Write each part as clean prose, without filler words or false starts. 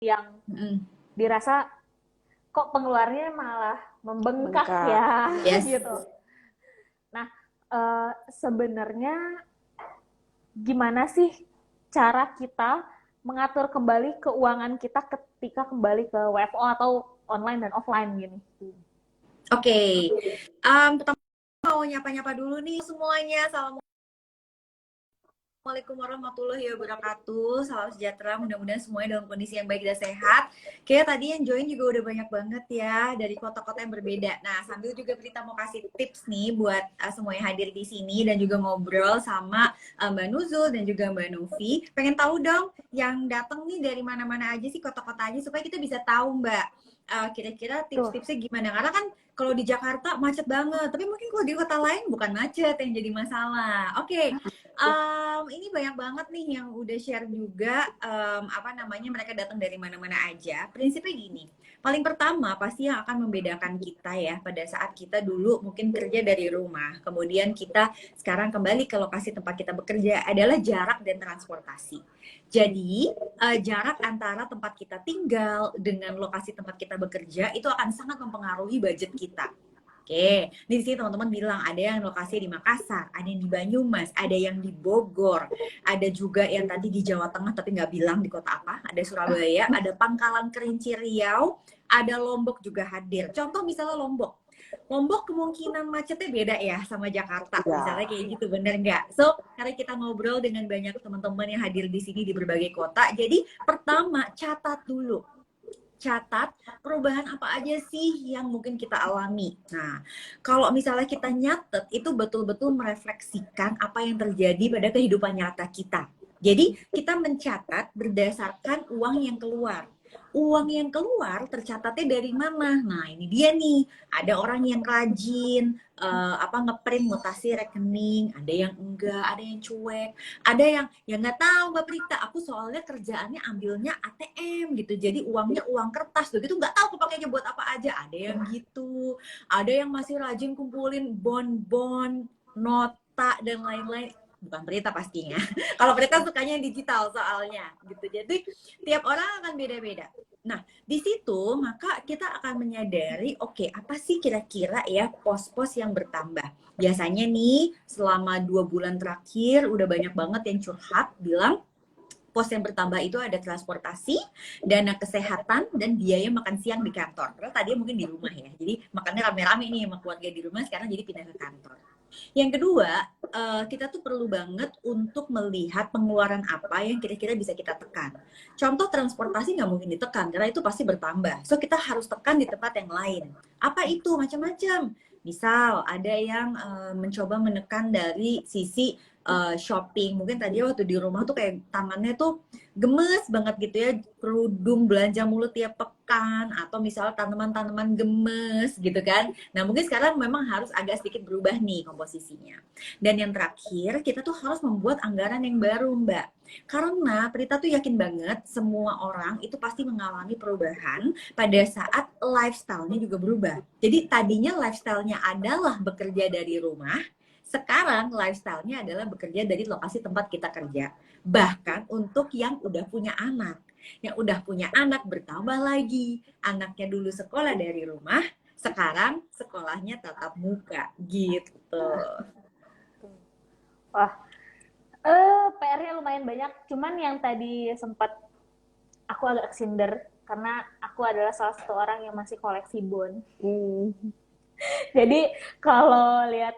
yang dirasa kok pengeluarannya malah membengkak Bengkak. ya, Yes. gitu. Nah, sebenarnya gimana sih cara kita mengatur kembali keuangan kita ketika kembali ke WFO atau online dan offline gini? Oke. Pertama mau nyapa-nyapa dulu nih semuanya. Assalamualaikum warahmatullahi wabarakatuh. Salam sejahtera, mudah-mudahan semuanya dalam kondisi yang baik dan sehat. Kayak tadi yang join juga udah banyak banget ya, dari kota-kota yang berbeda. Nah, sambil juga Prita mau kasih tips nih buat semua yang hadir di sini dan juga ngobrol sama Mbak Nuzul dan juga Mbak Novi. Pengen tahu dong, yang datang nih dari mana-mana aja sih, kota-kota aja, supaya kita bisa tahu Mbak, kira-kira tips-tipsnya gimana. Karena kan kalau di Jakarta macet banget, tapi mungkin kalau di kota lain bukan macet yang jadi masalah. Oke. Ini banyak banget nih yang udah share juga, mereka datang dari mana-mana aja. Prinsipnya gini, paling pertama pasti yang akan membedakan kita ya pada saat kita dulu mungkin kerja dari rumah, kemudian kita sekarang kembali ke lokasi tempat kita bekerja adalah jarak dan transportasi. Jadi jarak antara tempat kita tinggal dengan lokasi tempat kita bekerja itu akan sangat mempengaruhi budget kita. Oke, di sini teman-teman bilang ada yang lokasi di Makassar, ada yang di Banyumas, ada yang di Bogor, ada juga yang tadi di Jawa Tengah tapi nggak bilang di kota apa, ada Surabaya, ada Pangkalan Kerinci Riau, ada Lombok juga hadir. Contoh misalnya Lombok. Lombok kemungkinan macetnya beda ya sama Jakarta, misalnya kayak gitu, bener nggak? So, karena kita ngobrol dengan banyak teman-teman yang hadir di sini di berbagai kota, jadi pertama catat dulu. Catat perubahan apa aja sih yang mungkin kita alami. Nah, kalau misalnya kita nyatet, itu betul-betul merefleksikan apa yang terjadi pada kehidupan nyata kita. Jadi, kita mencatat berdasarkan uang yang keluar. Uang yang keluar tercatatnya dari mana? Nah, ini dia nih. Ada orang yang rajin ngeprint mutasi rekening, ada yang enggak, ada yang cuek, ada yang nggak tahu Mbak Prita, aku soalnya kerjaannya ambilnya ATM gitu, jadi uangnya uang kertas begitu, nggak tahu kepakainya buat apa aja, ada yang gitu, ada yang masih rajin kumpulin bon-bon, nota dan lain-lain. Bukan Prita pastinya. Kalau Prita sukanya yang digital soalnya gitu. Jadi tiap orang akan beda-beda. Nah, di situ maka kita akan menyadari, oke, apa sih kira-kira ya pos-pos yang bertambah. Biasanya nih selama 2 bulan terakhir udah banyak banget yang curhat bilang pos yang bertambah itu ada transportasi, dana kesehatan, dan biaya makan siang di kantor. Karena tadi mungkin di rumah ya, jadi makannya rame-rame nih sama keluarga di rumah, sekarang jadi pindah ke kantor. Yang kedua, kita tuh perlu banget untuk melihat pengeluaran apa yang kira-kira bisa kita tekan. Contoh transportasi nggak mungkin ditekan, karena itu pasti bertambah. So, kita harus tekan di tempat yang lain. Apa itu? Macam-macam. Misal, ada yang mencoba menekan dari sisi shopping. Mungkin tadi waktu di rumah tuh kayak tangannya tuh gemes banget gitu ya, kerudung belanja mulu tiap pekan, atau misalnya tanaman-tanaman gemes gitu kan. Nah, mungkin sekarang memang harus agak sedikit berubah nih komposisinya. Dan yang terakhir, kita tuh harus membuat anggaran yang baru, Mbak. Karena Prita tuh yakin banget semua orang itu pasti mengalami perubahan pada saat lifestyle-nya juga berubah. Jadi tadinya lifestyle-nya adalah bekerja dari rumah, sekarang lifestyle-nya adalah bekerja dari lokasi tempat kita kerja. Bahkan untuk yang udah punya anak. Yang udah punya anak bertambah lagi. Anaknya dulu sekolah dari rumah, sekarang sekolahnya tatap muka gitu. Wah, PR-nya lumayan banyak. Cuman yang tadi sempat aku agak kesinder karena aku adalah salah satu orang yang masih koleksi bon. Jadi kalau lihat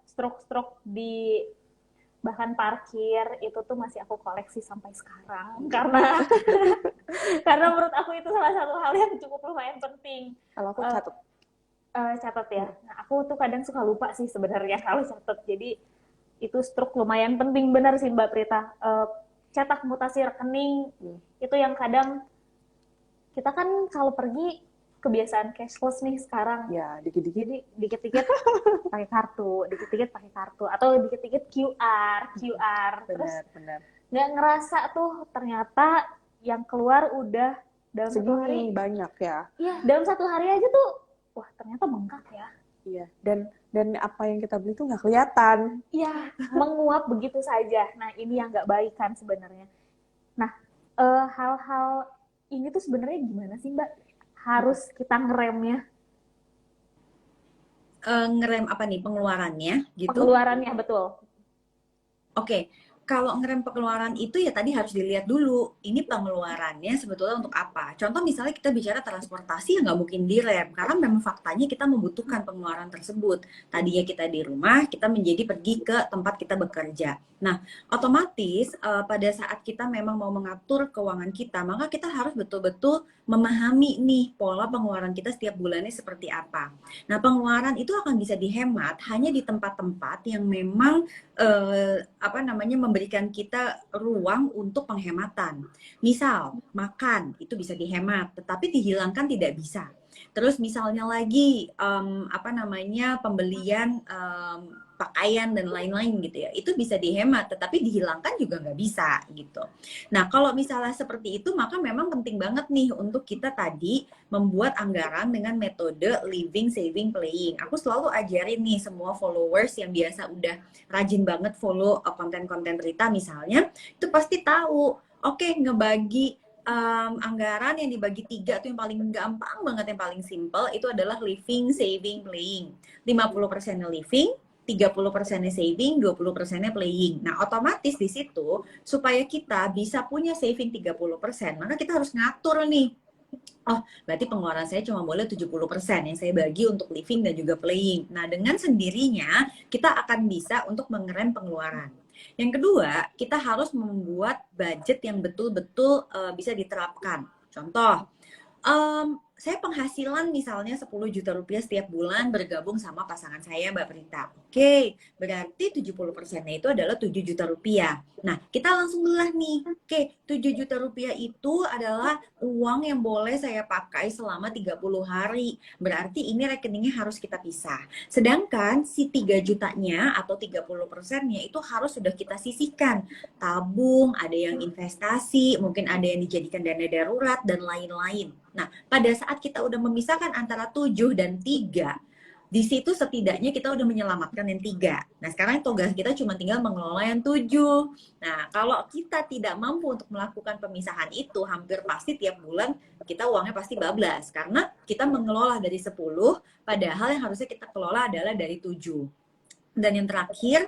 struk-struk di bahkan parkir itu tuh masih aku koleksi sampai sekarang karena karena menurut aku itu salah satu hal yang cukup lumayan penting. Kalau aku catat. Catat ya. Nah, aku tuh kadang suka lupa sih sebenarnya kalau catat. Jadi itu struk lumayan penting, benar sih Mbak Prita. Cetak mutasi rekening itu yang kadang kita kan kalau pergi kebiasaan cashless nih sekarang. Ya, dikit-dikit. Jadi dikit-dikit pakai kartu, dikit-dikit pakai kartu, atau dikit-dikit QR. Terus Benar. nggak ngerasa tuh ternyata yang keluar udah dalam satu hari banyak ya. Iya, dalam satu hari aja tuh, wah ternyata bengkak ya. Iya, dan apa yang kita beli tuh nggak kelihatan. Iya, menguap begitu saja. Nah, ini yang nggak baik kan sebenarnya. Nah, hal-hal ini tuh sebenarnya gimana sih Mbak? Harus kita ngeremnya, Ngerem apa nih pengeluarannya gitu. pengeluarannya betul. Oke, kalau ngerem pengeluaran itu ya tadi harus dilihat dulu, ini pengeluarannya sebetulnya untuk apa. Contoh misalnya kita bicara transportasi ya nggak mungkin direm, karena memang faktanya kita membutuhkan pengeluaran tersebut. Tadinya kita di rumah, kita menjadi pergi ke tempat kita bekerja. Nah, otomatis pada saat kita memang mau mengatur keuangan kita, maka kita harus betul-betul memahami nih pola pengeluaran kita setiap bulannya seperti apa. Nah, pengeluaran itu akan bisa dihemat hanya di tempat-tempat yang memang apa namanya memberikan kita ruang untuk penghematan. Misal makan itu bisa dihemat, tetapi dihilangkan tidak bisa. Terus misalnya lagi apa namanya pembelian pakaian dan lain-lain gitu ya, itu bisa dihemat, tetapi dihilangkan juga nggak bisa gitu. Nah kalau misalnya seperti itu, maka memang penting banget nih untuk kita tadi membuat anggaran dengan metode living, saving, playing. Aku selalu ajarin nih semua followers yang biasa udah rajin banget follow konten-konten Rita misalnya, itu pasti tahu, oke, ngebagi anggaran yang dibagi 3 tuh yang paling gampang banget, yang paling simple itu adalah living, saving, playing. 50% living, 30% saving, 20% playing. Nah, otomatis di situ supaya kita bisa punya saving 30%, maka kita harus ngatur nih. Oh, berarti pengeluaran saya cuma boleh 70% yang saya bagi untuk living dan juga playing. Nah, dengan sendirinya kita akan bisa untuk mengerem pengeluaran. Yang kedua, kita harus membuat budget yang betul-betul bisa diterapkan. Contoh, saya penghasilan misalnya 10 juta rupiah setiap bulan bergabung sama pasangan saya Mbak Prita. Oke, berarti 70%-nya itu adalah 7 juta rupiah. Nah, kita langsung belah nih. Oke, 7 juta rupiah itu adalah uang yang boleh saya pakai selama 30 hari. Berarti ini rekeningnya harus kita pisah. Sedangkan si 3 jutanya atau 30%-nya itu harus sudah kita sisihkan. Tabung, ada yang investasi, mungkin ada yang dijadikan dana darurat, dan lain-lain. Nah, pada saat kita udah memisahkan antara 7 dan 3, di situ setidaknya kita udah menyelamatkan yang 3. Nah, sekarang tugas kita cuma tinggal mengelola yang 7. Nah, kalau kita tidak mampu untuk melakukan pemisahan itu, hampir pasti tiap bulan kita uangnya pasti bablas. Karena kita mengelola dari 10, padahal yang harusnya kita kelola adalah dari 7. Dan yang terakhir,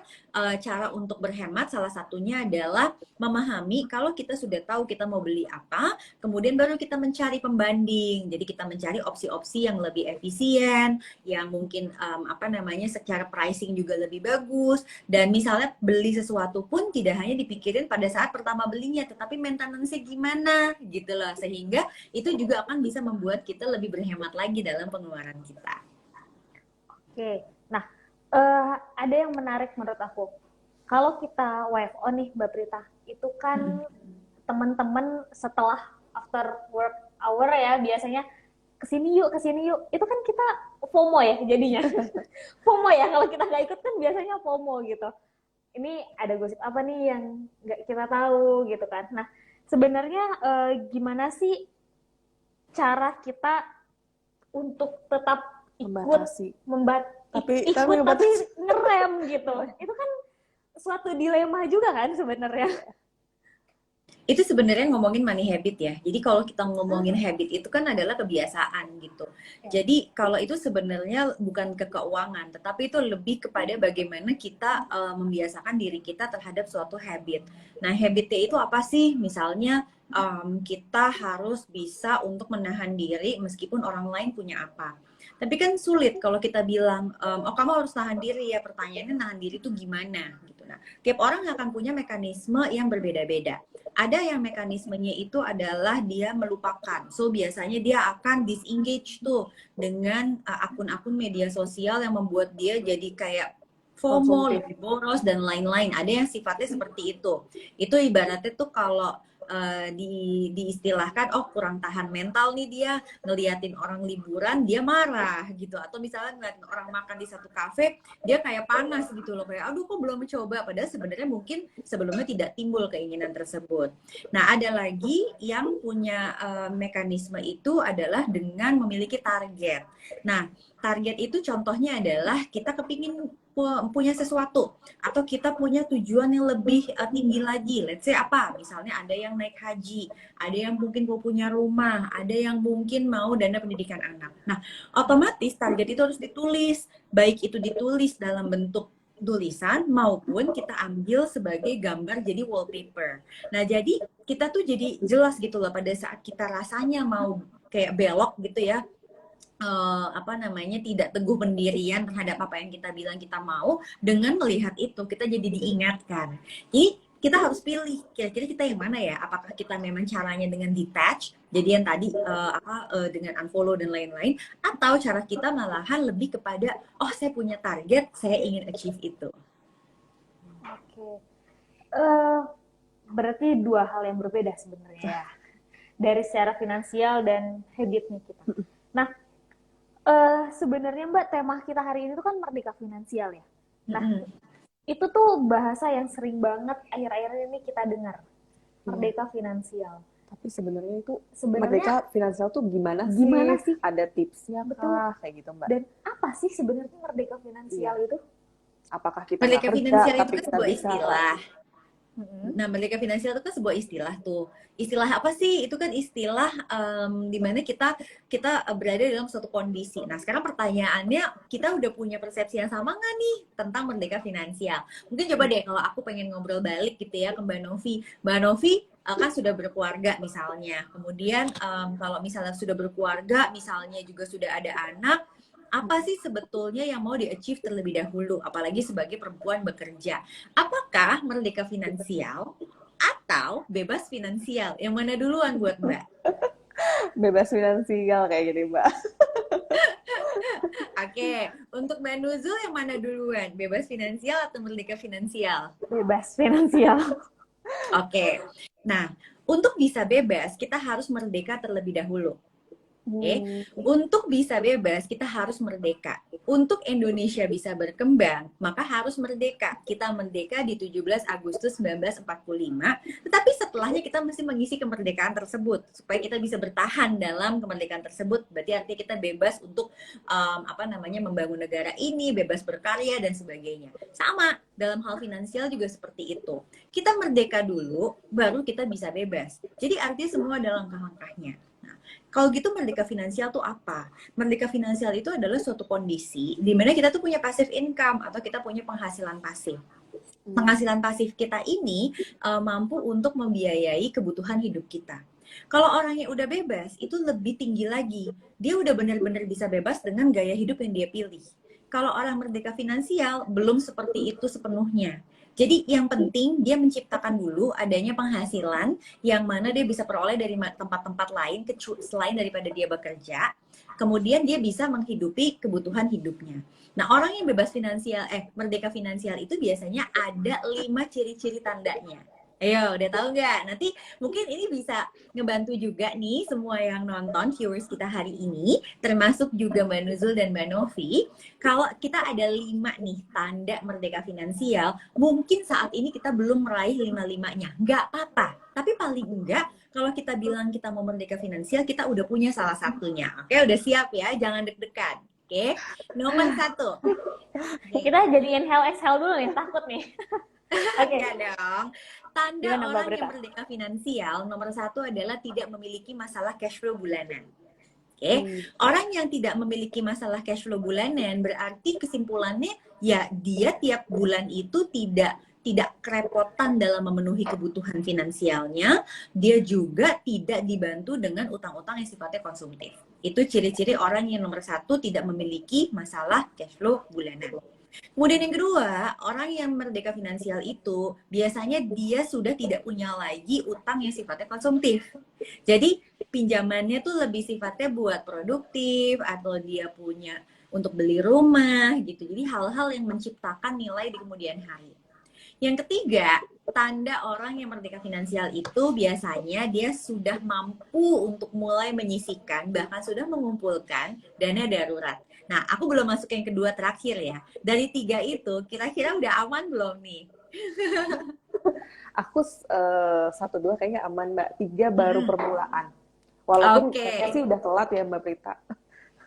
cara untuk berhemat salah satunya adalah memahami kalau kita sudah tahu kita mau beli apa, kemudian baru kita mencari pembanding. Jadi kita mencari opsi-opsi yang lebih efisien, yang mungkin apa namanya secara pricing juga lebih bagus. Dan misalnya beli sesuatu pun tidak hanya dipikirin pada saat pertama belinya, tetapi maintenance-nya gimana gitu loh. Sehingga itu juga akan bisa membuat kita lebih berhemat lagi dalam pengeluaran kita. Oke, nah ada yang menarik menurut aku. Kalau kita WFO nih, Mbak Prita, itu kan teman-teman setelah after work hour ya, biasanya kesini yuk, kesini yuk. Itu kan kita FOMO ya jadinya. FOMO ya, kalau kita nggak ikut kan biasanya FOMO gitu. Ini ada gosip apa nih yang nggak kita tahu gitu kan. Nah, sebenarnya gimana sih cara kita untuk tetap ikut Tapi ngerem gitu. Itu kan suatu dilema juga kan sebenarnya. Itu sebenarnya ngomongin money habit ya. Jadi kalau kita ngomongin habit itu kan adalah kebiasaan gitu. Jadi kalau itu sebenarnya bukan ke keuangan, tetapi itu lebih kepada bagaimana kita membiasakan diri kita terhadap suatu habit. Nah, habitnya itu apa sih? Misalnya kita harus bisa untuk menahan diri meskipun orang lain punya apa. Tapi kan sulit kalau kita bilang, oh kamu harus nahan diri ya. Pertanyaannya nahan diri itu gimana? Gitu. Nah, tiap orang akan punya mekanisme yang berbeda-beda. Ada yang mekanismenya itu adalah dia melupakan. So, biasanya dia akan disengage tuh dengan akun-akun media sosial yang membuat dia jadi kayak FOMO, lebih boros, dan lain-lain. Ada yang sifatnya seperti itu. Itu ibaratnya tuh kalau diistilahkan, oh kurang tahan mental nih dia, ngeliatin orang liburan dia marah gitu, atau misalnya ngeliatin orang makan di satu kafe dia kayak panas gitu loh, kayak aduh kok belum mencoba, padahal sebenarnya mungkin sebelumnya tidak timbul keinginan tersebut. Nah, ada lagi yang punya mekanisme itu adalah dengan memiliki target. Nah, target itu contohnya adalah kita kepingin punya sesuatu atau kita punya tujuan yang lebih tinggi lagi. Let's say apa? Misalnya ada yang naik haji, ada yang mungkin mau punya rumah, ada yang mungkin mau dana pendidikan anak. Nah, otomatis target itu harus ditulis, baik itu ditulis dalam bentuk tulisan maupun kita ambil sebagai gambar jadi wallpaper. Nah, jadi kita tuh jadi jelas gitu loh pada saat kita rasanya mau kayak belok gitu ya, tidak teguh pendirian terhadap apa yang kita bilang kita mau. Dengan melihat itu kita jadi diingatkan. Jadi kita harus pilih kira-kira kita yang mana ya, apakah kita memang caranya dengan detach, jadi yang tadi dengan unfollow dan lain-lain, atau cara kita malahan lebih kepada saya punya target, saya ingin achieve itu. Oke. Berarti dua hal yang berbeda sebenarnya ya. Dari secara finansial dan habitnya kita. Nah, sebenarnya Mbak, tema kita hari ini tuh kan merdeka finansial ya. Nah, itu tuh bahasa yang sering banget akhir-akhir ini kita dengar. Merdeka finansial. Tapi sebenarnya itu merdeka finansial tuh gimana sih? Ada tipsnya kah? Kayak gitu, Mbak. Dan apa sih sebenarnya merdeka finansial itu? Apakah kita merdeka kerja, finansial tapi itu kan sebuah istilah. Nah, merdeka finansial itu kan sebuah istilah tuh. Istilah apa sih? Itu kan istilah di mana kita berada dalam suatu kondisi. Nah, sekarang pertanyaannya, kita udah punya persepsi yang sama nggak nih tentang merdeka finansial? Mungkin coba deh kalau aku pengen ngobrol balik gitu ya ke Mbak Novi. Mbak Novi kan sudah berkeluarga misalnya. Kemudian kalau misalnya sudah berkeluarga, misalnya juga sudah ada anak, apa sih sebetulnya yang mau di-achieve terlebih dahulu, apalagi sebagai perempuan bekerja? Apakah merdeka finansial atau bebas finansial? Yang mana duluan buat Mbak? Bebas finansial kayak gini, Mbak. Oke, untuk Mbak Nuzul yang mana duluan? Bebas finansial atau merdeka finansial? Bebas finansial. Oke, nah untuk bisa bebas kita harus merdeka terlebih dahulu. Oke, untuk bisa bebas kita harus merdeka. Untuk Indonesia bisa berkembang, maka harus merdeka. Kita merdeka di 17 Agustus 1945, tetapi setelahnya kita mesti mengisi kemerdekaan tersebut supaya kita bisa bertahan dalam kemerdekaan tersebut. Berarti artinya kita bebas untuk membangun negara ini, bebas berkarya dan sebagainya. Sama dalam hal finansial juga seperti itu. Kita merdeka dulu, baru kita bisa bebas. Jadi artinya semua ada langkah-langkahnya. Kalau gitu merdeka finansial tuh apa? Merdeka finansial itu adalah suatu kondisi di mana kita tuh punya passive income atau kita punya penghasilan pasif. Penghasilan pasif kita ini mampu untuk membiayai kebutuhan hidup kita. Kalau orang yang udah bebas itu lebih tinggi lagi. Dia udah benar-benar bisa bebas dengan gaya hidup yang dia pilih. Kalau orang merdeka finansial belum seperti itu sepenuhnya. Jadi yang penting dia menciptakan dulu adanya penghasilan yang mana dia bisa peroleh dari tempat-tempat lain selain daripada dia bekerja. Kemudian dia bisa menghidupi kebutuhan hidupnya. Nah, orang yang bebas finansial, merdeka finansial itu biasanya ada 5 ciri-ciri tandanya. Ayo, udah tahu nggak? Nanti mungkin ini bisa ngebantu juga nih semua yang nonton, viewers kita hari ini, termasuk juga Mbak Nuzul dan Mbak Novi. Kalau kita ada 5 nih tanda merdeka finansial, mungkin saat ini kita belum meraih 5-5-nya. Nggak apa-apa, tapi paling enggak kalau kita bilang kita mau merdeka finansial, kita udah punya salah satunya. Oke, udah siap ya, jangan deg-degan. Oke, nomor 1. Kita jadi inhale exhale dulu nih, takut nih. Oke dong. Tanda orang yang merdeka finansial nomor 1 adalah tidak memiliki masalah cash flow bulanan. Oke, orang yang tidak memiliki masalah cash flow bulanan berarti kesimpulannya ya dia tiap bulan itu tidak kerepotan dalam memenuhi kebutuhan finansialnya, dia juga tidak dibantu dengan utang-utang yang sifatnya konsumtif. Itu ciri-ciri orang yang nomor 1 tidak memiliki masalah cash flow bulanan. Kemudian yang kedua, orang yang merdeka finansial itu biasanya dia sudah tidak punya lagi utang yang sifatnya konsumtif. Jadi pinjamannya tuh lebih sifatnya buat produktif atau dia punya untuk beli rumah gitu. Jadi hal-hal yang menciptakan nilai di kemudian hari. Yang ketiga, tanda orang yang merdeka finansial itu biasanya dia sudah mampu untuk mulai menyisihkan, bahkan sudah mengumpulkan dana darurat. Nah, aku belum masuk yang kedua terakhir ya. Dari 3 itu, kira-kira udah aman belum nih? Aku 1-2 kayaknya aman, Mbak. 3 baru permulaan. Walaupun kayaknya sih udah telat ya, Mbak Prita.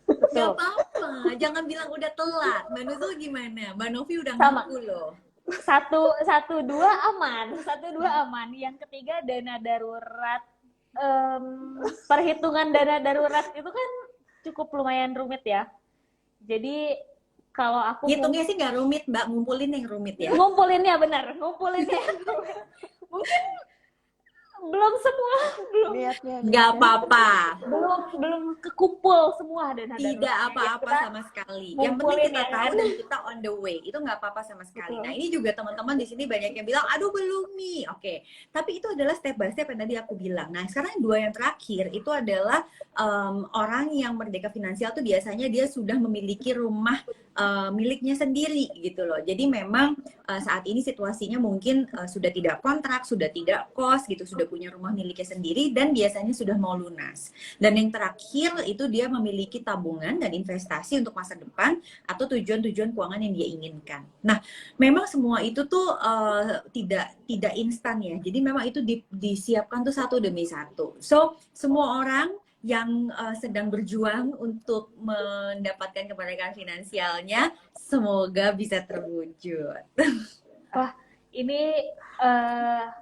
Gak apa-apa. Jangan bilang udah telat. Mbak Nuzul gimana? Mbak Novi udah Sama. ngaku loh. Satu dua aman. Yang ketiga dana darurat. Perhitungan dana darurat itu kan cukup lumayan rumit ya. Jadi kalau aku Ngitungnya sih nggak rumit, Mbak. Ngumpulin yang rumit ya. ngumpulinnya yang rumit. Mungkin belum semua, Nggak apa-apa. belum kekumpul semua dana darurat. Tidak apa-apa sama sekali. Yang penting kita tahu dan kita on the way. Itu nggak apa-apa sama sekali. Nah, ini juga teman-teman di sini banyak yang bilang, aduh belum nih. Oke. Tapi itu adalah step by step yang tadi aku bilang. Nah, sekarang dua yang terakhir itu adalah orang yang merdeka finansial tuh biasanya dia sudah memiliki rumah miliknya sendiri gitu loh. Jadi memang saat ini situasinya mungkin sudah tidak kontrak, sudah tidak kos gitu, sudah punya rumah miliknya sendiri dan biasanya sudah mau lunas. Dan yang terakhir itu dia memiliki tabungan dan investasi untuk masa depan atau tujuan-tujuan keuangan yang dia inginkan. Nah, memang semua itu tuh tidak instan ya. Jadi memang itu disiapkan tuh satu demi satu. So, semua orang yang sedang berjuang untuk mendapatkan kemerdekaan finansialnya, semoga bisa terwujud. Wah, ini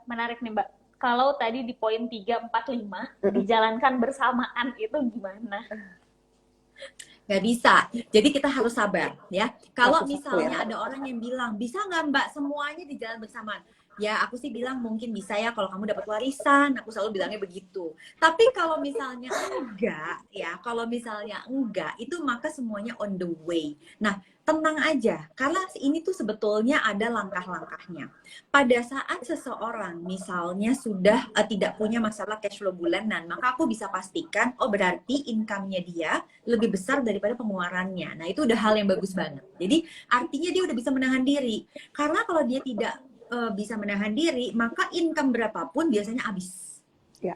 menarik nih Mbak. Kalau tadi di poin 3, 4, 5 dijalankan bersamaan itu gimana? Nggak bisa. Jadi kita harus sabar ya. Kalau misalnya ada orang yang bilang, bisa nggak Mbak semuanya dijalan bersamaan? Ya aku sih bilang mungkin bisa ya kalau kamu dapat warisan, aku selalu bilangnya begitu. Tapi kalau misalnya enggak, itu maka semuanya on the way. Nah, tenang aja, karena ini tuh sebetulnya ada langkah-langkahnya. Pada saat seseorang misalnya sudah tidak punya masalah cash flow bulanan, maka aku bisa pastikan, oh berarti income-nya dia lebih besar daripada pengeluarannya. Nah, itu udah hal yang bagus banget. Jadi, artinya dia udah bisa menahan diri. Karena kalau dia tidak bisa menahan diri, maka income berapapun biasanya habis. Ya.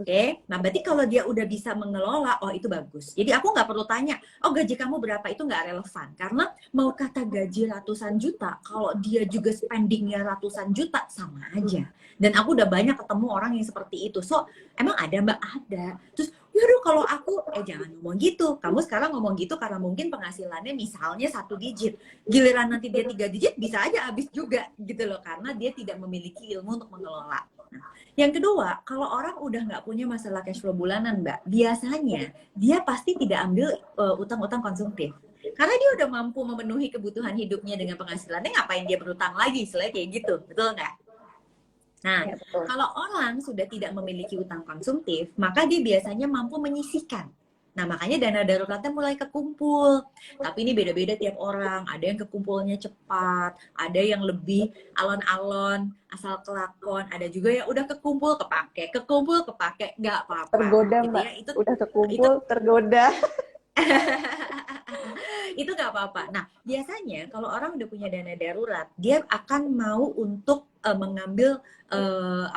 Oke, nah berarti kalau dia udah bisa mengelola, oh itu bagus. Jadi aku nggak perlu tanya, oh gaji kamu berapa, itu nggak relevan. Karena mau kata gaji ratusan juta, kalau dia juga spendingnya ratusan juta, sama aja. Dan aku udah banyak ketemu orang yang seperti itu. So, emang ada Mbak? Ada. Terus, yaudah kalau aku, jangan ngomong gitu. Kamu sekarang ngomong gitu karena mungkin penghasilannya misalnya 1 digit. Giliran nanti dia 3 digit, bisa aja habis juga gitu loh. Karena dia tidak memiliki ilmu untuk mengelola. Nah, yang kedua, kalau orang udah nggak punya masalah cash flow bulanan, Mbak, biasanya dia pasti tidak ambil utang-utang konsumtif. Karena dia udah mampu memenuhi kebutuhan hidupnya dengan penghasilannya, ngapain dia berutang lagi, selain kayak gitu, betul nggak? Nah, ya, kalau orang sudah tidak memiliki utang konsumtif, maka dia biasanya mampu menyisihkan. Nah, makanya dana daruratnya mulai kekumpul. Tapi ini beda-beda tiap orang. Ada yang kekumpulnya cepat, ada yang lebih alon-alon, asal kelakon. Ada juga yang udah kekumpul kepake, nggak apa-apa. Tergoda, gitu Mbak. Ya. Itu, udah kekumpul, tergoda. Itu nggak apa-apa. Nah, biasanya kalau orang udah punya dana darurat, dia akan mau untuk mengambil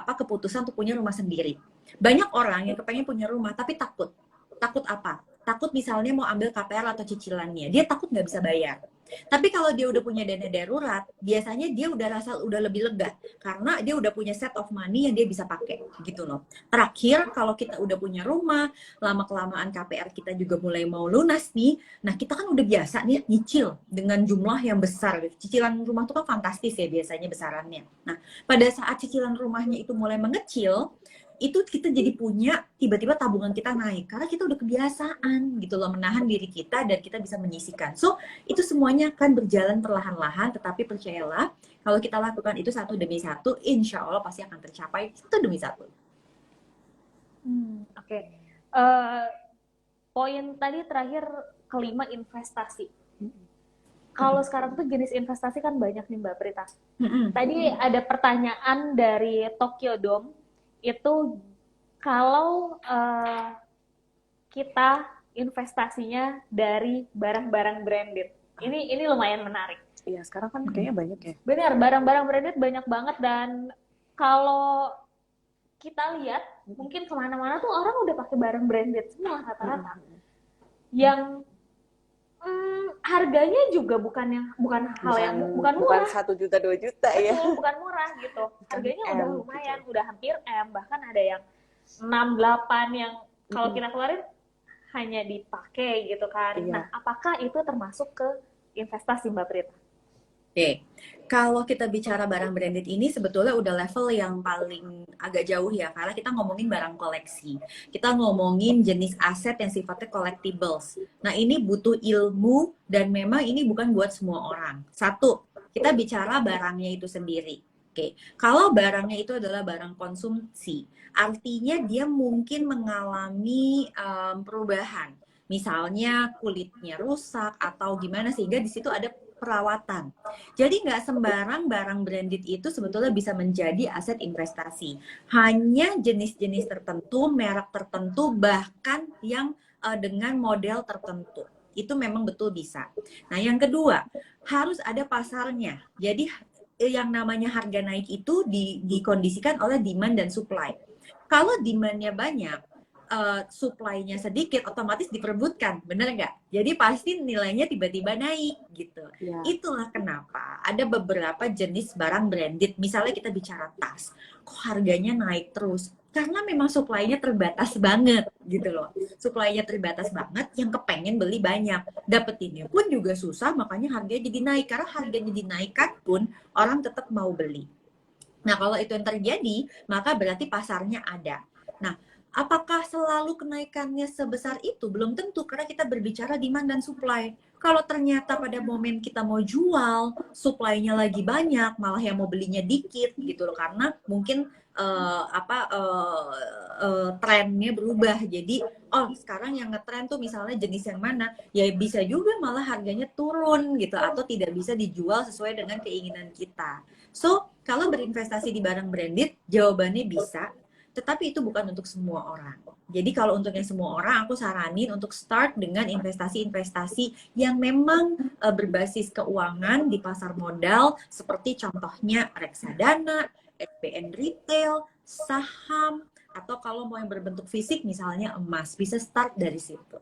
keputusan untuk punya rumah sendiri. Banyak orang yang kepengen punya rumah tapi takut. Takut apa? Takut misalnya mau ambil KPR atau cicilannya. Dia takut nggak bisa bayar. Tapi kalau dia udah punya dana darurat, biasanya dia udah lebih lega. Karena dia udah punya set of money yang dia bisa pakai. Gitu loh. Terakhir, kalau kita udah punya rumah, lama-kelamaan KPR kita juga mulai mau lunas nih. Nah, kita kan udah biasa nih nyicil dengan jumlah yang besar. Cicilan rumah itu kan fantastis ya biasanya besarannya. Nah, pada saat cicilan rumahnya itu mulai mengecil, itu kita jadi punya tiba-tiba tabungan kita naik karena kita udah kebiasaan gitu loh menahan diri kita dan kita bisa menyisihkan. So itu semuanya akan berjalan perlahan-lahan, tetapi percayalah kalau kita lakukan itu satu demi satu, insya Allah pasti akan tercapai satu demi satu. Oke. Poin tadi terakhir kelima, investasi. Kalau sekarang tuh jenis investasi kan banyak nih Mbak Prita. Tadi ada pertanyaan dari Tokyo Dome. Itu kalau kita investasinya dari barang-barang branded, ini lumayan menarik. Iya, sekarang kan kayaknya banyak ya. Benar, barang-barang branded banyak banget, dan kalau kita lihat mungkin kemana-mana tuh orang udah pakai barang branded semua rata-rata. Yang harganya juga bukan hal yang bukan murah. Bukan 1 juta 2 juta ya. Bukan murah gitu. Harganya udah lumayan, udah hampir M, bahkan ada yang 6, 8 yang kalau kita keluarin hanya dipakai gitu kan. Iya. Nah, apakah itu termasuk ke investasi Mbak Prita? Oke, kalau kita bicara barang branded ini sebetulnya udah level yang paling agak jauh ya, karena kita ngomongin barang koleksi. Kita ngomongin jenis aset yang sifatnya collectibles. Nah, ini butuh ilmu dan memang ini bukan buat semua orang. Satu, kita bicara barangnya itu sendiri. Oke, kalau barangnya itu adalah barang konsumsi, artinya dia mungkin mengalami perubahan. Misalnya kulitnya rusak atau gimana sehingga di situ ada perawatan. Jadi nggak sembarang barang branded itu sebetulnya bisa menjadi aset investasi. Hanya jenis-jenis tertentu, merek tertentu, bahkan yang dengan model tertentu. Itu memang betul bisa. Nah, yang kedua, harus ada pasarnya. Jadi yang namanya harga naik itu dikondisikan oleh demand dan supply. Kalau demand-nya banyak, supply-nya sedikit, otomatis diperebutkan, bener nggak? Jadi pasti nilainya tiba-tiba naik gitu. Ya. Itulah kenapa ada beberapa jenis barang branded. Misalnya kita bicara tas, kok harganya naik terus? Karena memang supply-nya terbatas banget gitu loh. Supply-nya terbatas banget, yang kepengen beli banyak. Dapetinnya pun juga susah, makanya harganya jadi naik. Karena harganya dinaikkan pun, orang tetap mau beli. Nah, kalau itu yang terjadi, maka berarti pasarnya ada. Nah, apakah selalu kenaikannya sebesar itu? Belum tentu, karena kita berbicara demand dan supply. Kalau ternyata pada momen kita mau jual, supply-nya lagi banyak, malah yang mau belinya dikit gitu loh, karena mungkin trennya berubah. Jadi, oh sekarang yang ngetren tuh misalnya jenis yang mana, ya bisa juga malah harganya turun gitu, atau tidak bisa dijual sesuai dengan keinginan kita. So, kalau berinvestasi di barang branded, jawabannya bisa, tetapi itu bukan untuk semua orang. Jadi kalau untuk yang semua orang, aku saranin untuk start dengan investasi-investasi yang memang berbasis keuangan di pasar modal, seperti contohnya reksadana, SPN retail, saham, atau kalau mau yang berbentuk fisik misalnya emas, bisa start dari situ.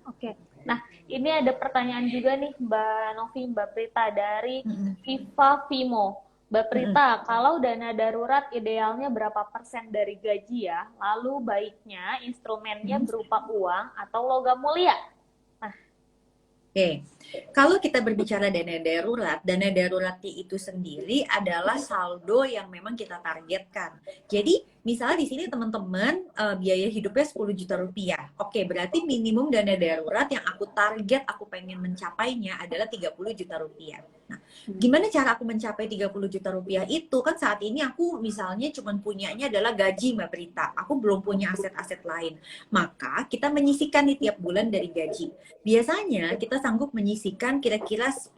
Oke, nah ini ada pertanyaan juga nih Mbak Novi, Mbak Prita dari Viva Vimo. Mbak Prita, kalau dana darurat idealnya berapa persen dari gaji ya? Lalu baiknya instrumennya berupa uang atau logam mulia? Oke, kalau kita berbicara dana daruratnya itu sendiri adalah saldo yang memang kita targetkan. Jadi, misalnya di sini teman-teman biaya hidupnya 10 juta rupiah. Oke, berarti minimum dana darurat yang aku target, aku pengen mencapainya adalah 30 juta rupiah. Nah, gimana cara aku mencapai 30 juta rupiah itu? Kan saat ini aku misalnya cuma punyanya adalah gaji Mbak Prita. Aku belum punya aset-aset lain. Maka kita menyisihkan nih tiap bulan dari gaji. Biasanya kita sanggup menyisihkan kira-kira 10%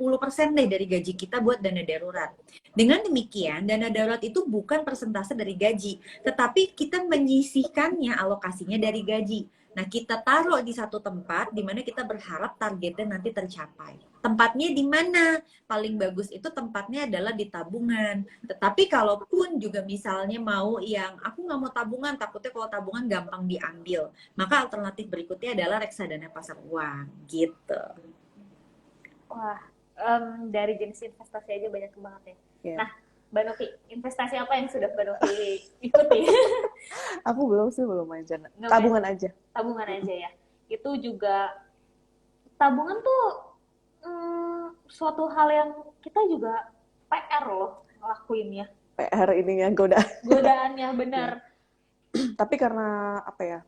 deh dari gaji kita buat dana darurat. Dengan demikian, dana darurat itu bukan persentase dari gaji, tetapi kita menyisihkannya, alokasinya dari gaji. Nah, kita taruh di satu tempat di mana kita berharap targetnya nanti tercapai. Tempatnya di mana? Paling bagus itu tempatnya adalah di tabungan. Tetapi kalaupun juga misalnya mau yang aku nggak mau tabungan, takutnya kalau tabungan gampang diambil, maka alternatif berikutnya adalah reksadana pasar uang, gitu. Wah, dari jenis investasi aja banyak banget ya. Yeah. Nah, Mbak Novi, investasi apa yang sudah Mbak Novi ikuti? Aku belum aja. Tabungan aja. Tabungan aja ya. Itu juga, tabungan tuh suatu hal yang kita juga PR loh ngelakuinnya. PR ini yang godaannya benar. Tapi karena apa ya,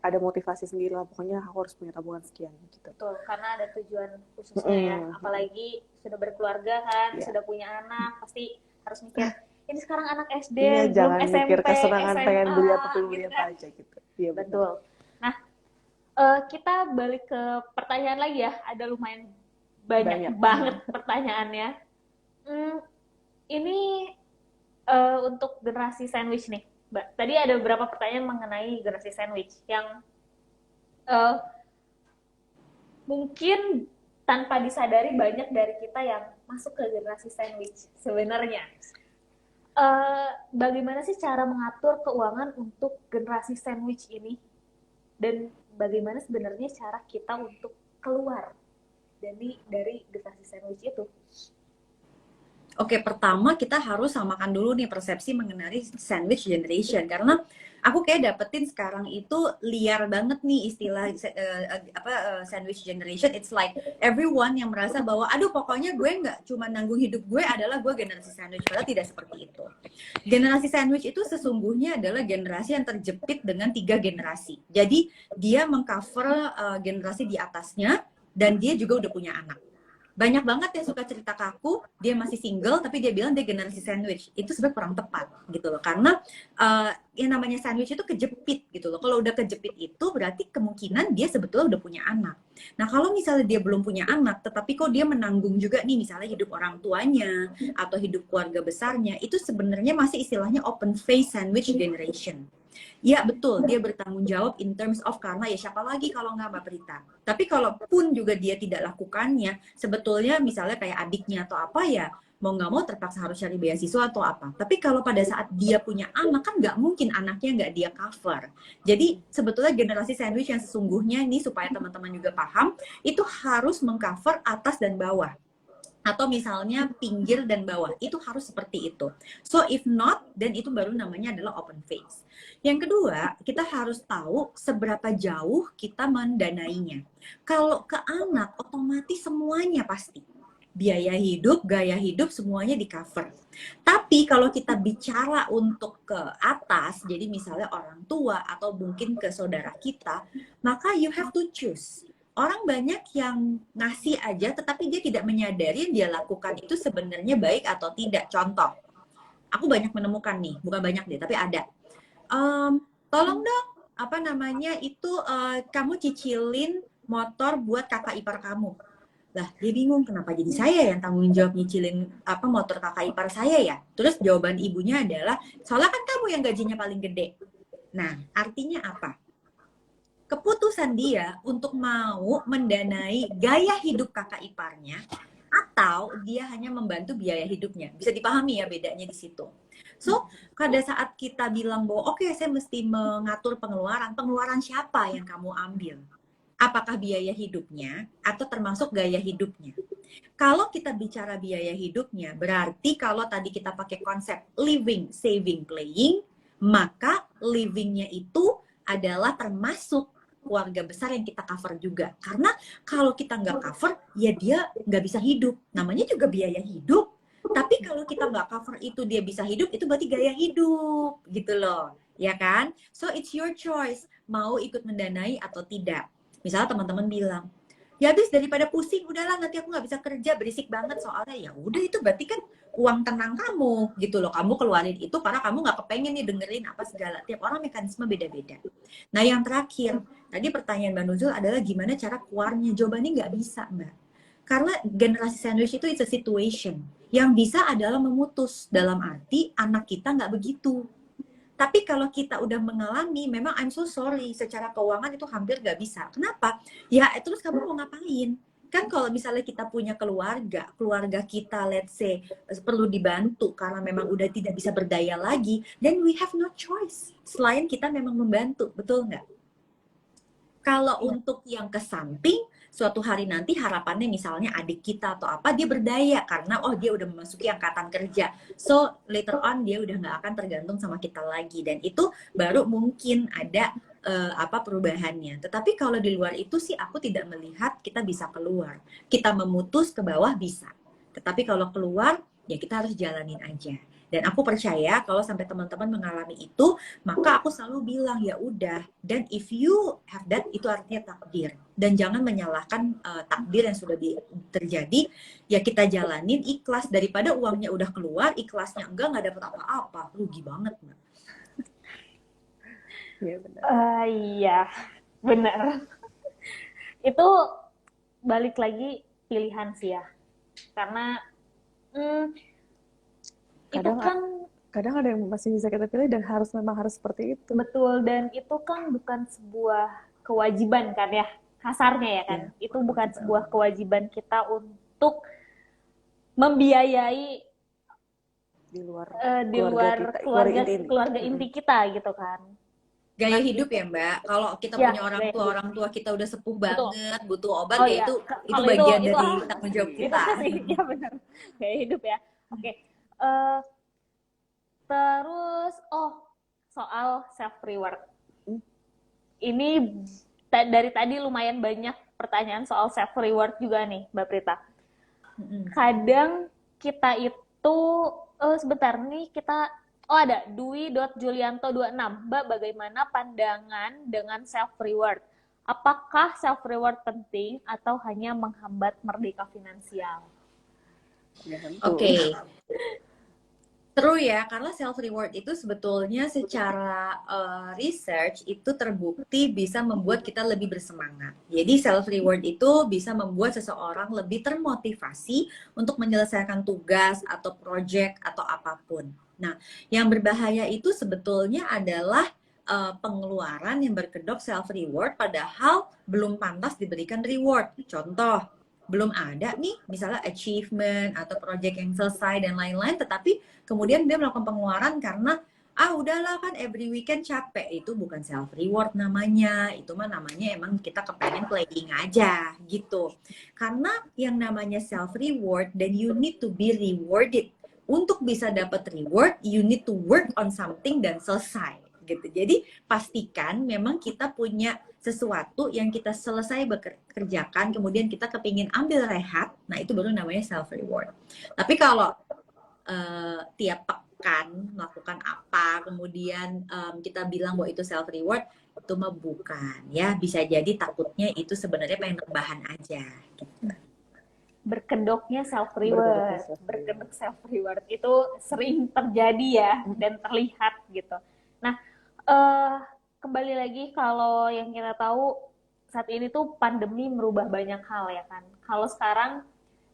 ada motivasi sendiri lah, pokoknya aku harus punya tabungan sekian gitu. Betul, karena ada tujuan khususnya ya, apalagi sudah berkeluarga kan, sudah punya anak, pasti harus mikir ini sekarang anak SD, belum jangan SMP, mikir kesenangan SMA, pengen beli apa gitu apa aja gitu. Iya, betul. Nah, kita balik ke pertanyaan lagi ya, ada lumayan banyak banget pertanyaannya. Ini untuk generasi sandwich nih, Mbak. Tadi ada beberapa pertanyaan mengenai generasi sandwich yang mungkin tanpa disadari banyak dari kita yang masuk ke generasi sandwich sebenarnya. Bagaimana sih cara mengatur keuangan untuk generasi sandwich ini? Dan bagaimana sebenarnya cara kita untuk keluar dari generasi sandwich itu? Oke, pertama kita harus samakan dulu nih persepsi mengenai sandwich generation, karena Aku kayak dapetin sekarang itu liar banget nih istilah sandwich generation. It's like everyone yang merasa bahwa aduh pokoknya gue nggak cuma nanggung hidup gue adalah gue generasi sandwich. Padahal tidak seperti itu. Generasi sandwich itu sesungguhnya adalah generasi yang terjepit dengan 3 generasi. Jadi dia mengcover generasi di atasnya dan dia juga udah punya anak. Banyak banget yang suka cerita ke aku, dia masih single tapi dia bilang dia generasi sandwich. Itu sebenarnya kurang tepat gitu loh. Karena yang namanya sandwich itu kejepit gitu loh. Kalau udah kejepit itu berarti kemungkinan dia sebetulnya udah punya anak. Nah, kalau misalnya dia belum punya anak tetapi kok dia menanggung juga nih misalnya hidup orang tuanya atau hidup keluarga besarnya, itu sebenarnya masih istilahnya open face sandwich generation. Ya betul, dia bertanggung jawab in terms of karena ya siapa lagi kalau nggak Mbak Prita. Tapi kalaupun juga dia tidak lakukannya, sebetulnya misalnya kayak adiknya atau apa ya, mau nggak mau terpaksa harus cari beasiswa atau apa. Tapi kalau pada saat dia punya anak, kan nggak mungkin anaknya nggak dia cover. Jadi sebetulnya generasi sandwich yang sesungguhnya ini supaya teman-teman juga paham, itu harus mengcover atas dan bawah. Atau misalnya pinggir dan bawah, itu harus seperti itu. So if not, then itu baru namanya adalah open face. Yang kedua, kita harus tahu seberapa jauh kita mendanainya. Kalau ke anak, otomatis semuanya pasti. Biaya hidup, gaya hidup, semuanya di cover. Tapi kalau kita bicara untuk ke atas, jadi misalnya orang tua atau mungkin ke saudara kita, maka you have to choose. Orang banyak yang ngasih aja tetapi dia tidak menyadari yang dia lakukan itu sebenarnya baik atau tidak. Contoh, aku banyak menemukan nih, bukan banyak deh, tapi ada. Tolong dong, apa namanya itu kamu cicilin motor buat kakak ipar kamu. Lah, dia bingung kenapa jadi saya yang tanggung jawab nyicilin apa motor kakak ipar saya ya. Terus jawaban ibunya adalah, soalnya kan kamu yang gajinya paling gede. Nah, artinya apa? Keputusan dia untuk mau mendanai gaya hidup kakak iparnya atau dia hanya membantu biaya hidupnya. Bisa dipahami ya bedanya di situ. So, pada saat kita bilang bahwa oke, saya mesti mengatur pengeluaran siapa yang kamu ambil? Apakah biaya hidupnya atau termasuk gaya hidupnya? Kalau kita bicara biaya hidupnya, berarti kalau tadi kita pakai konsep living, saving, playing, maka livingnya itu adalah termasuk keluarga besar yang kita cover juga. Karena kalau kita nggak cover, ya dia nggak bisa hidup. Namanya juga biaya hidup. Tapi kalau kita nggak cover itu dia bisa hidup, itu berarti gaya hidup. Gitu loh. Ya kan? So it's your choice. Mau ikut mendanai atau tidak. Misalnya teman-teman bilang, ya habis daripada pusing, udahlah nanti aku nggak bisa kerja, berisik banget soalnya. Ya udah itu berarti kan uang tenang kamu gitu loh. Kamu keluarin itu karena kamu nggak kepengen nih dengerin apa segala. Tiap orang mekanisme beda-beda. Nah yang terakhir, tadi pertanyaan Mbak Nuzul adalah gimana cara keluarnya. Jawabannya nggak bisa Mbak. Karena generasi sandwich itu it's a situation. Yang bisa adalah memutus. Dalam arti anak kita nggak begitu. Tapi kalau kita udah mengalami, memang I'm so sorry, secara keuangan itu hampir nggak bisa. Kenapa? Ya terus kamu mau ngapain? Kan kalau misalnya kita punya keluarga kita let's say perlu dibantu karena memang udah tidak bisa berdaya lagi, then we have no choice selain kita memang membantu, betul nggak? Kalau untuk yang ke samping, suatu hari nanti harapannya misalnya adik kita atau apa, dia berdaya karena oh dia udah memasuki angkatan kerja. So later on dia udah nggak akan tergantung sama kita lagi. Dan itu baru mungkin ada apa perubahannya. Tetapi kalau di luar itu sih aku tidak melihat kita bisa keluar. Kita memutus ke bawah bisa. Tetapi kalau keluar ya kita harus jalanin aja. Dan aku percaya kalau sampai teman-teman mengalami itu, maka aku selalu bilang ya udah. Dan if you have that, itu artinya takdir. Dan jangan menyalahkan takdir yang sudah terjadi. Ya kita jalanin ikhlas daripada uangnya udah keluar, ikhlasnya enggak nggak dapet apa-apa, rugi banget, Mbak. Iya benar. Iya, benar. Itu balik lagi pilihan sih ya. Karena kadang ada yang masih bisa kita pilih dan memang harus seperti itu. betul, dan itu kan bukan sebuah kewajiban kan ya, kasarnya ya kan. Ya, itu bukan sebuah kewajiban kita untuk membiayai di luar keluarga inti kita gitu kan. Gaya hidup ya Mbak. Kalau kita Ya, punya orang tua kita udah sepuh Betul. banget, butuh obat Oh, ya iya. itu Kalau bagian itu dari tanggung jawab Itu kita. sih, ya benar. Gaya hidup ya. Oke. Terus, soal self reward. Hmm. Ini dari tadi lumayan banyak pertanyaan soal self reward juga nih, Mbak Prita. Kadang kita itu sebentar nih kita ada Dwi.Julianto26. Mbak, bagaimana pandangan dengan self reward? Apakah self reward penting atau hanya menghambat merdeka finansial? Ya, tentu. Oke. True ya, karena self reward itu sebetulnya secara research itu terbukti bisa membuat kita lebih bersemangat. Jadi self reward itu bisa membuat seseorang lebih termotivasi untuk menyelesaikan tugas atau project atau apapun. Nah, yang berbahaya itu sebetulnya adalah pengeluaran yang berkedok self reward padahal belum pantas diberikan reward. Contoh, belum ada nih misalnya achievement atau project yang selesai dan lain-lain, tetapi kemudian dia melakukan pengeluaran karena udahlah kan every weekend capek. Itu bukan self reward namanya, itu mah namanya emang kita kepengen playing aja gitu. Karena yang namanya self reward, dan you need to be rewarded. Untuk bisa dapat reward, you need to work on something dan selesai gitu. Jadi pastikan memang kita punya sesuatu yang kita selesai bekerjakan, kemudian kita kepingin ambil rehat, nah itu baru namanya self reward. Tapi kalau tiap pekan melakukan apa, kemudian kita bilang bahwa itu self reward, itu mah bukan ya. Bisa jadi takutnya itu sebenarnya pengen rebahan aja. Gitu. Berkedoknya self reward, berkedok self reward itu sering terjadi ya dan terlihat gitu. Nah, kembali lagi kalau yang kita tahu saat ini tuh pandemi merubah banyak hal ya kan. Kalau sekarang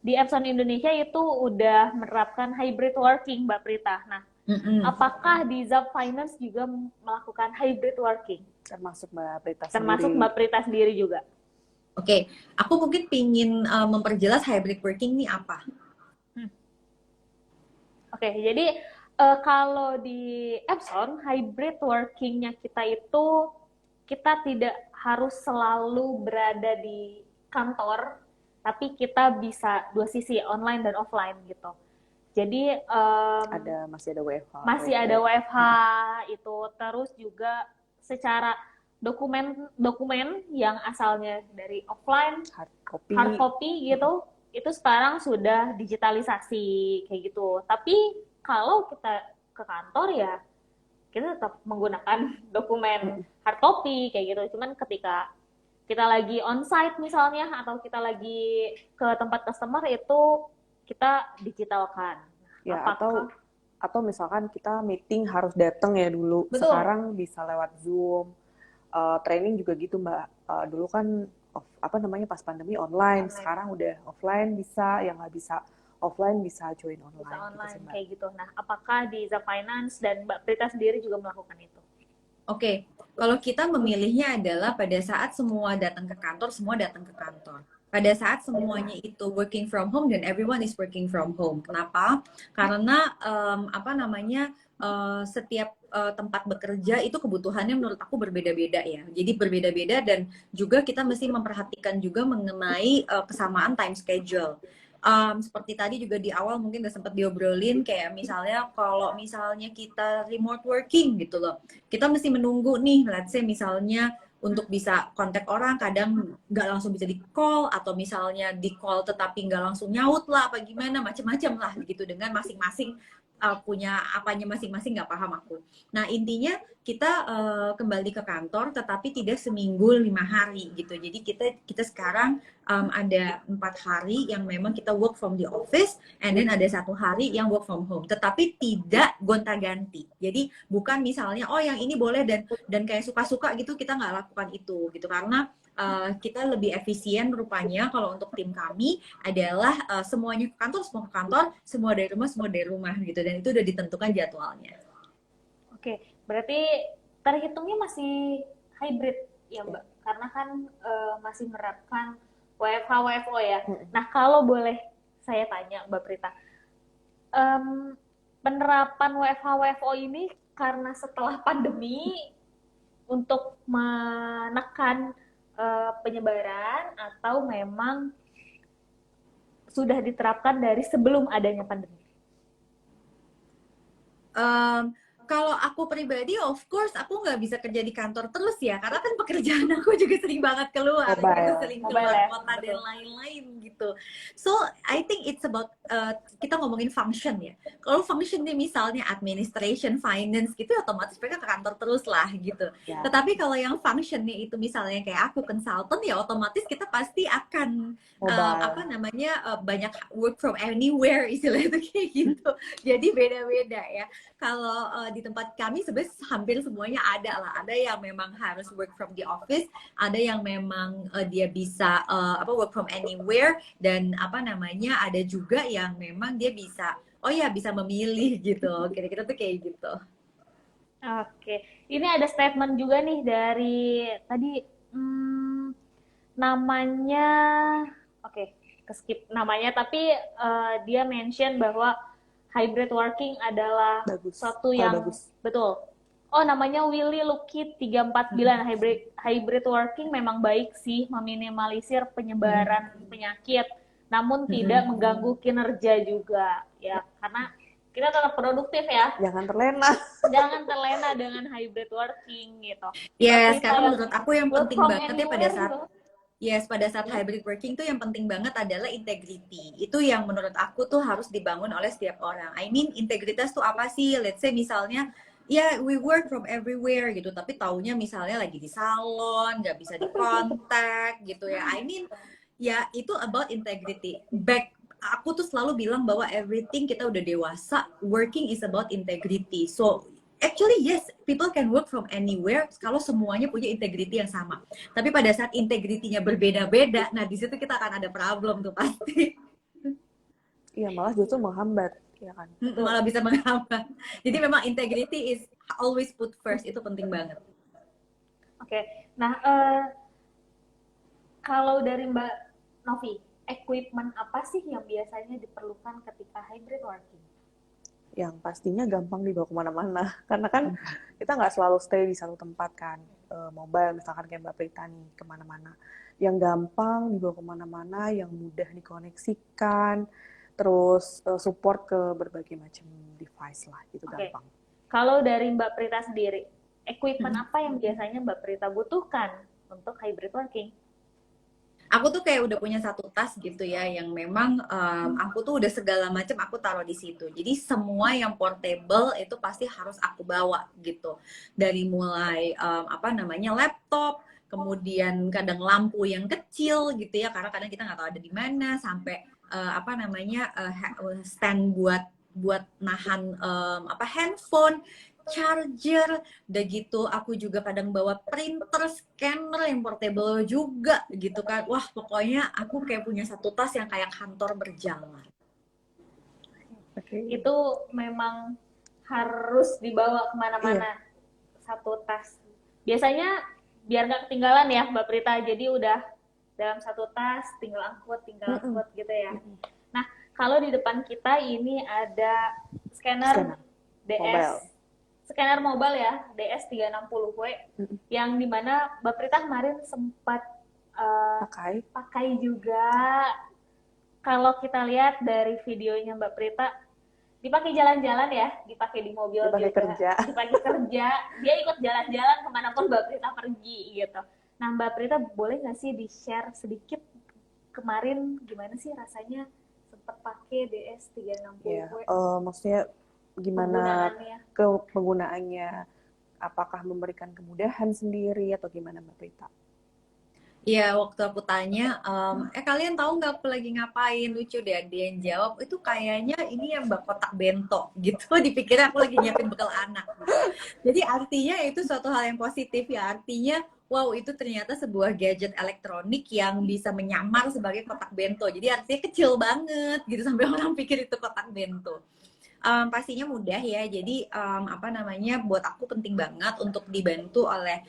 di Epson Indonesia itu udah menerapkan hybrid working, Mbak Prita. Nah, apakah di Zap Finance juga melakukan hybrid working? Termasuk Mbak Prita Termasuk sendiri. Mbak Prita sendiri juga. Oke, aku mungkin pingin memperjelas hybrid working ini apa. Oke, jadi kalau di Epson, hybrid working-nya kita itu kita tidak harus selalu berada di kantor, tapi kita bisa dua sisi, online dan offline gitu. Jadi masih ada WFH. Masih ada WFH itu, terus juga secara dokumen yang asalnya dari offline, hard copy gitu, itu sekarang sudah digitalisasi kayak gitu. Tapi kalau kita ke kantor ya kita tetap menggunakan dokumen hard copy kayak gitu. Cuman ketika kita lagi onsite misalnya atau kita lagi ke tempat customer itu kita digitalkan. Ya, atau misalkan kita meeting harus datang ya dulu. Betul. Sekarang bisa lewat Zoom. Training juga gitu Mbak. Dulu kan pas pandemi online. Sekarang udah offline bisa, yang nggak bisa offline bisa join online. Bisa online gitu, kayak gitu. Nah, apakah di Zap Finance dan Mbak Prita sendiri juga melakukan itu? Oke, kalau kita memilihnya adalah pada saat semua datang ke kantor, semua datang ke kantor. Pada saat semuanya itu working from home dan everyone is working from home. Kenapa? Karena setiap tempat bekerja itu kebutuhannya menurut aku berbeda-beda ya. Jadi berbeda-beda dan juga kita mesti memperhatikan juga mengenai kesamaan time schedule. Seperti tadi juga di awal mungkin udah sempat diobrolin kayak misalnya kalau misalnya kita remote working gitu loh, kita mesti menunggu nih, let's say misalnya untuk bisa kontak orang kadang nggak langsung bisa di call, atau misalnya di call tetapi nggak langsung nyaut lah apa gimana, macam-macam lah gitu, dengan masing-masing punya apanya masing-masing, nggak paham aku. Nah intinya kita kembali ke kantor tetapi tidak seminggu 5 hari gitu. Jadi kita sekarang ada 4 hari yang memang kita work from the office, and then ada 1 hari yang work from home, tetapi tidak gonta-ganti. Jadi bukan misalnya yang ini boleh dan kayak suka-suka gitu, kita nggak lakukan itu gitu, karena kita lebih efisien rupanya kalau untuk tim kami adalah semuanya ke kantor, semua ke kantor, semua dari rumah gitu, dan itu udah ditentukan jadwalnya. Oke, berarti terhitungnya masih hybrid ya Mbak, karena kan masih menerapkan WFH WFO ya. Nah kalau boleh saya tanya Mbak Prita, penerapan WFH WFO ini karena setelah pandemi untuk menekan penyebaran atau memang sudah diterapkan dari sebelum adanya pandemi? Kalau aku pribadi, of course, aku nggak bisa kerja di kantor terus ya, karena kan pekerjaan aku juga sering banget keluar, gitu, Mobile. sering Mobile keluar ya, kota dan betul. lain-lain gitu. So, I think it's about kita ngomongin function ya. Kalau function nih misalnya administration, finance gitu, otomatis mereka ke kantor terus lah gitu. Ya, Tetapi kalau yang functionnya itu misalnya kayak aku consultant ya, otomatis kita pasti akan apa mobile. namanya banyak work from anywhere istilahnya itu kayak gitu. Jadi beda-beda ya. Kalau di tempat kami sebenarnya hampir semuanya ada lah. Ada yang memang harus work from the office, ada yang memang dia bisa apa work from anywhere, dan apa namanya ada juga yang memang dia bisa oh ya bisa memilih gitu. Kira-kira tuh kayak gitu. Oke, ini ada statement juga nih dari tadi namanya, oke, keskip namanya, tapi dia mention bahwa hybrid working adalah Bagus. suatu Kalau yang bagus. betul. Oh, namanya Willy Lucky 349. Hybrid working memang baik sih, meminimalisir penyebaran penyakit, namun tidak mengganggu kinerja juga ya, karena kita tetap produktif ya. Jangan terlena. Jangan terlena dengan hybrid working gitu. Yes, Berita karena yang menurut aku yang work penting from banget ya pada anywhere saat gitu. pada saat Ya. hybrid working tuh yang penting banget adalah integrity. Itu yang menurut aku tuh harus dibangun oleh setiap orang. I mean, integritas tuh apa sih? Let's say misalnya, ya we work from everywhere gitu, tapi taunya misalnya lagi di salon, nggak bisa dikontak gitu ya. I mean, ya itu about integrity. Aku tuh selalu bilang bahwa everything kita udah dewasa, working is about integrity. So, actually yes, people can work from anywhere kalau semuanya punya integrity yang sama. Tapi pada saat integritinya berbeda-beda, nah di situ kita akan ada problem tuh pasti. Iya, malah justru menghambat, ya kan? Malah bisa menghambat. Jadi memang integrity is always put first, itu penting banget. Oke, nah kalau dari Mbak Novi, equipment apa sih yang biasanya diperlukan ketika hybrid working? Yang pastinya gampang dibawa kemana-mana. Karena kan kita nggak selalu stay di satu tempat kan. Mobile misalkan kayak Mbak Prita nih, kemana-mana. Yang gampang dibawa kemana-mana, yang mudah dikoneksikan, terus support ke berbagai macam device lah, itu gampang. Kalau dari Mbak Prita sendiri, equipment apa yang biasanya Mbak Prita butuhkan untuk hybrid working? Aku tuh kayak udah punya satu tas gitu ya, yang memang aku tuh udah segala macam aku taruh di situ. Jadi semua yang portable itu pasti harus aku bawa gitu. Dari mulai apa namanya laptop, kemudian kadang lampu yang kecil gitu ya, karena kadang kita nggak tahu ada di mana, sampai apa namanya stand buat nahan apa handphone, charger, udah gitu aku juga kadang bawa printer, scanner yang portable juga gitu kan. Wah, pokoknya aku kayak punya satu tas yang kayak kantor berjalan. Itu memang harus dibawa kemana-mana. Satu tas. Biasanya biar nggak ketinggalan ya Mbak Prita, jadi udah dalam satu tas, tinggal angkut gitu ya. Nah, kalau di depan kita ini ada scanner DS. Mobile. Scanner mobile ya, DS360W, yang dimana Mbak Prita kemarin sempat pakai juga. Kalau kita lihat dari videonya Mbak Prita, dipakai jalan-jalan ya, dipakai di mobil dipakai juga, kerja. dipakai kerja, dia ikut jalan-jalan kemanapun Mbak Prita pergi gitu. Nah Mbak Prita boleh nggak sih di-share sedikit kemarin gimana sih rasanya sempat pakai DS360W? Maksudnya gimana penggunaannya, apakah memberikan kemudahan sendiri atau gimana Mbak Prita? Iya, waktu aku tanya, kalian tahu nggak aku lagi ngapain? Lucu deh, dia yang jawab, itu kayaknya ini yang bak kotak bento gitu. Dipikir aku lagi nyiapin bekal anak. Jadi artinya itu suatu hal yang positif ya. Artinya, wow, itu ternyata sebuah gadget elektronik yang bisa menyamar sebagai kotak bento. Jadi artinya kecil banget gitu, sampai orang pikir itu kotak bento. Pastinya mudah ya, jadi apa namanya, buat aku penting banget untuk dibantu oleh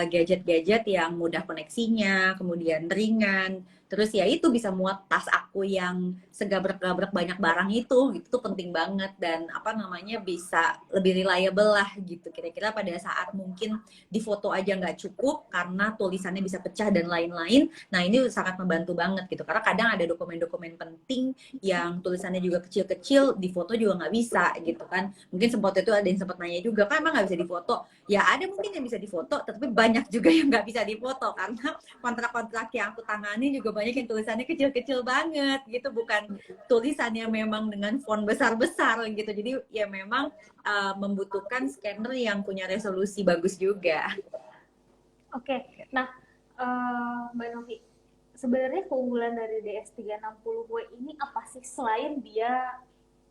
gadget-gadget yang mudah koneksinya, kemudian ringan, Terus ya itu bisa muat tas aku yang segabrek-gabrek banyak barang itu, gitu tuh penting banget. Dan apa namanya, bisa lebih reliable lah gitu. Kira-kira pada saat mungkin di foto aja nggak cukup karena tulisannya bisa pecah dan lain-lain. Nah ini sangat membantu banget gitu. Karena kadang ada dokumen-dokumen penting yang tulisannya juga kecil-kecil, di foto juga nggak bisa gitu kan. Mungkin sempat itu ada yang sempat nanya juga, kan emang nggak bisa difoto? Ya ada mungkin yang bisa difoto, tetapi banyak juga yang nggak bisa difoto karena kontrak-kontrak yang aku tangani juga banyak yang tulisannya kecil-kecil banget gitu, bukan tulisannya memang dengan font besar-besar gitu. Jadi ya memang membutuhkan scanner yang punya resolusi bagus juga. Oke. Nah, Mbak Novi, sebenarnya keunggulan dari DS360W ini apa sih selain dia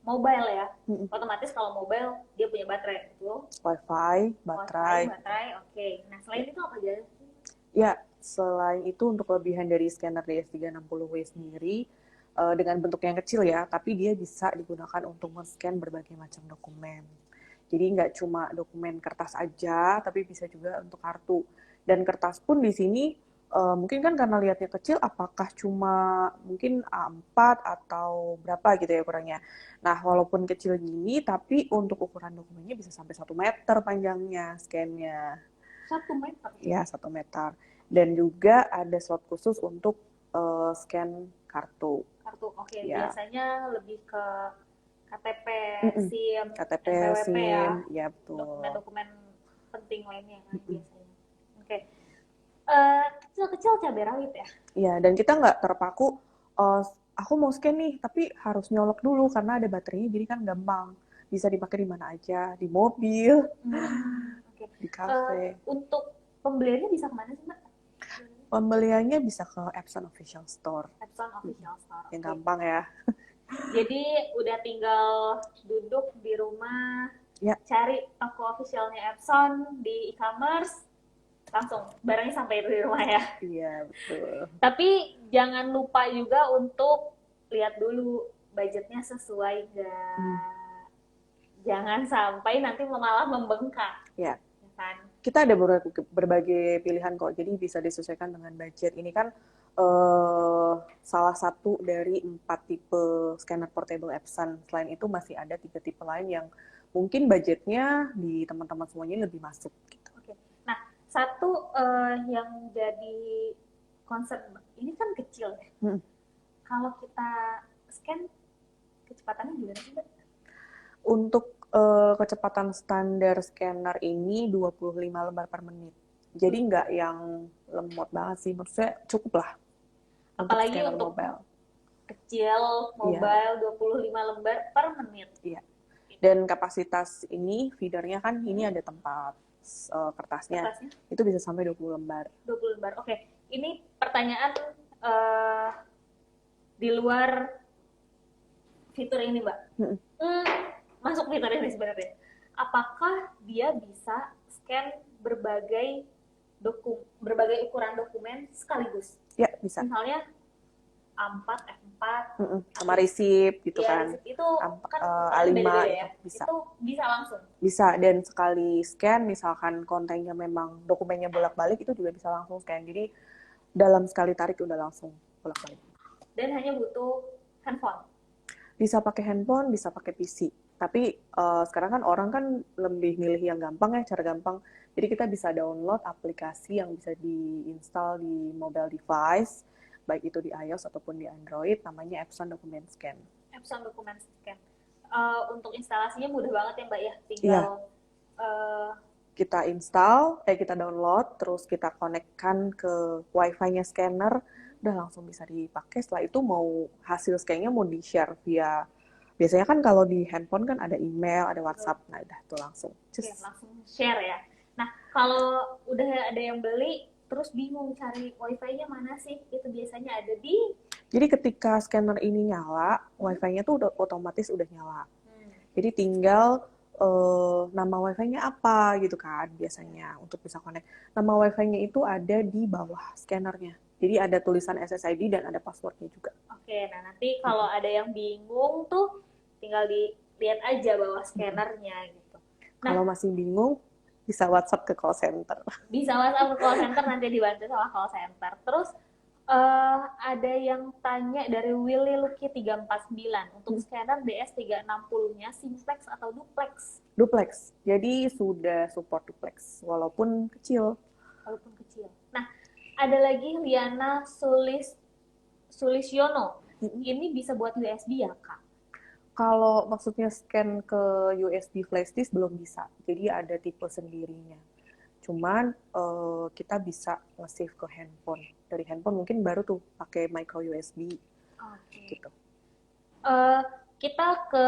mobile ya? Otomatis kalau mobile dia punya baterai, betul? Wi-Fi, Baterai, baterai. oke. Nah, selain itu apa aja? Ya, selain itu untuk kelebihan dari scanner DS360W sendiri, dengan bentuk yang kecil ya, tapi dia bisa digunakan untuk men-scan berbagai macam dokumen. Jadi nggak cuma dokumen kertas aja, tapi bisa juga untuk kartu. Dan kertas pun di sini mungkin kan karena lihatnya kecil, apakah cuma mungkin A4 atau berapa gitu ya ukurannya. Nah, walaupun kecil gini, tapi untuk ukuran dokumennya bisa sampai 1 meter panjangnya scan-nya. 1 meter? Ya, 1 meter. Dan juga ada slot khusus untuk scan kartu. Kartu, oke. Ya. Biasanya lebih ke KTP, SIM, KTP, NPWP SIM, ya. ya betul. Dokumen-dokumen penting lainnya kan biasanya. Oke. Kecil-kecil cabai rawit ya? Iya, dan kita nggak terpaku, aku mau scan nih, tapi harus nyolok dulu karena ada baterainya, jadi kan gampang. Bisa dipakai di mana aja, di mobil, Oke. di kafe. Untuk pembeliannya bisa kemana sih, Mbak? Pembeliannya bisa ke Epson Official Store. Epson Official Store. Yang gampang ya. Jadi udah tinggal duduk di rumah, Ya. cari toko officialnya Epson di e-commerce, langsung barangnya sampai di rumah ya. Iya, betul. Tapi jangan lupa juga untuk lihat dulu budgetnya sesuai nggak. Jangan sampai nanti malah membengkak. Ya. Kan? Kita ada berbagai pilihan kok, jadi bisa disesuaikan dengan budget. Ini kan salah satu dari 4 tipe scanner portable Epson. Selain itu masih ada 3 tipe lain yang mungkin budgetnya di teman-teman semuanya lebih masuk. Gitu. Oke. Nah, satu yang jadi concern, ini kan kecil ya. Kalau kita scan, kecepatannya gimana sih, Mbak? Untuk kecepatan standar scanner ini 25 lembar per menit. Jadi nggak yang lemot banget sih, maksudnya cukup lah. Apalagi untuk mobile. Kecil, mobile, 25 lembar per menit. Iya. Dan kapasitas ini, feedernya kan ini ada tempat kertasnya. Itu bisa sampai 20 lembar. 20 lembar, oke. Ini pertanyaan di luar fitur ini, Mbak. Masuk fitur ini sebenarnya. Apakah dia bisa scan berbagai ukuran dokumen sekaligus? Ya, bisa. Misalnya A4, F4, sama resip gitu ya, kan. Resip itu kan A5 ya. bisa. Itu bisa langsung. Bisa, dan sekali scan misalkan kontennya memang dokumennya bolak-balik itu juga bisa langsung scan. Jadi dalam sekali tarik udah langsung bolak-balik. Dan hanya butuh handphone. Bisa pakai handphone, bisa pakai PC. Tapi sekarang kan orang kan lebih milih yang gampang ya, cara gampang. Jadi kita bisa download aplikasi yang bisa diinstal di mobile device, baik itu di iOS ataupun di Android, namanya Epson Document Scan. Epson Document Scan. Untuk instalasinya mudah banget ya, Mbak ya. Tinggal kita install, kita download, terus kita konekkan ke Wi-Fi-nya scanner, udah langsung bisa dipakai. Setelah itu mau hasil scan-nya mau di-share via, biasanya kan kalau di handphone kan ada email, ada WhatsApp, nah udah tuh langsung. Langsung share ya. Nah, kalau udah ada yang beli, terus bingung cari Wi-Fi-nya mana sih? Itu biasanya ada di... Jadi ketika scanner ini nyala, Wi-Fi-nya tuh udah otomatis udah nyala. Jadi tinggal nama Wi-Fi-nya apa gitu kan biasanya untuk bisa connect. Nama Wi-Fi-nya itu ada di bawah scannernya. Jadi ada tulisan SSID dan ada passwordnya juga. Oke, nah nanti kalau ada yang bingung tuh tinggal dilihat aja bawah scannernya gitu. Nah, kalau masih bingung, bisa WhatsApp ke call center. Bisa WhatsApp ke call center, nanti dibantu sama call center. Terus Ada yang tanya dari Willy Lucky 349 untuk scanner DS360-nya simplex atau duplex? Duplex. Jadi sudah support duplex walaupun kecil. Walaupun kecil. Nah, ada lagi Liana Sulisyono. Ini bisa buat USB ya, Kak? Kalau maksudnya scan ke USB flash disk belum bisa. Jadi ada tipe sendirinya. Cuman kita bisa nge-save ke handphone. Dari handphone mungkin baru tuh pakai micro USB. Gitu. Kita ke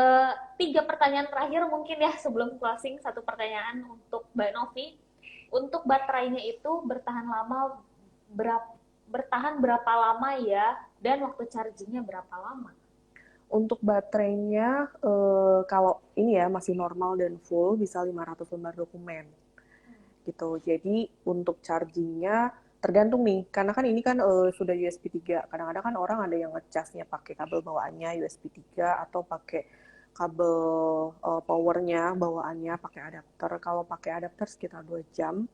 3 pertanyaan terakhir mungkin ya sebelum closing. 1 pertanyaan untuk Mbak Novi. Untuk baterainya itu bertahan berapa lama ya? Dan waktu chargingnya berapa lama? Untuk baterainya kalau ini ya masih normal dan full bisa 500 lembar dokumen. Gitu. Jadi untuk chargingnya tergantung nih, karena kan ini kan sudah USB 3. Kadang-kadang kan orang ada yang ngecasnya pakai kabel bawaannya USB 3 atau pakai kabel powernya bawaannya pakai adapter. Kalau pakai adapter sekitar 2 jam.